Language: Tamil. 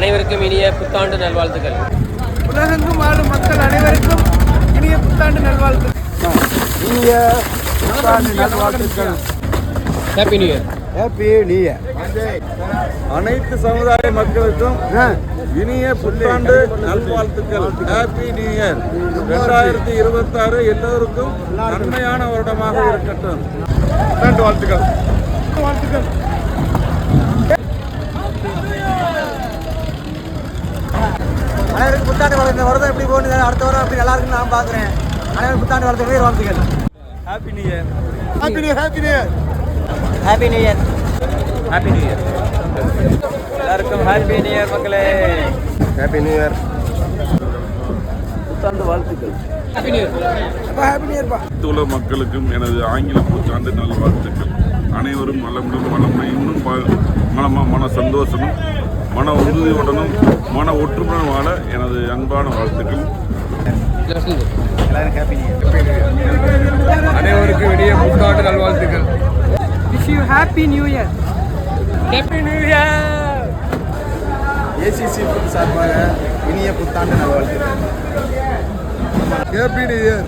அனைவருக்கும் இனிய புத்தாண்டு நல்வாழ்த்துக்கள். உலகெங்கும் வாழும் மக்கள் அனைவருக்கும் இனிய புத்தாண்டு நல்வாழ்த்துக்கள். இனிய புத்தாண்டு நல்வாழ்த்துக்கள். Happy new year. Happy new year. அனைத்து சமுதாய மக்களுக்கும் இனிய புத்தாண்டு நல்வாழ்த்துக்கள். Happy new year. 2026 எல்லோருக்கும் நன்மையான வருடமாக இருக்கட்டும். புத்தாண்டு வாழ்த்துக்கள். வாழ்த்துக்கள். அனைவருக்கும் புத்தாண்டு வாழ்த்து. வருடம் எப்படி போகுது, அடுத்த வாரம் அப்படி நல்லா இருக்குன்னு நான் பார்க்குறேன். அனைவருக்கும் புத்தாண்டு வாழ்த்துக்கள். வாழ்த்துக்கள். Happy new year. Happy new happy new happy new year. Happy new year. எல்லாருக்கும் ஹாப்பி நியூ இயர் மக்களே. Happy new year. புத்தாண்டு வாழ்த்துக்கள். Happy new year. Happy new இயர்ப்பா. உலக மக்களுக்கும் எனது ஆங்கில புத்தாண்டு நல்வாழ்த்துக்கள். அனைவரும் இன்னும் மன சந்தோஷமும் மன உறுதியுடனும் மன ஒற்றுமையுடன் வாழ எனது அன்பான வாழ்த்துக்கள். எல்லாரும் ஹாப்பி நியூ இயர். அனைவருக்கும் இனிய புத்தாண்டு நல்வாழ்த்துக்கள். Wish you happy new year. Happy new year. ACC சார்பாக இனிய புத்தாண்டு நல்வாழ்த்துக்கள். Happy new year.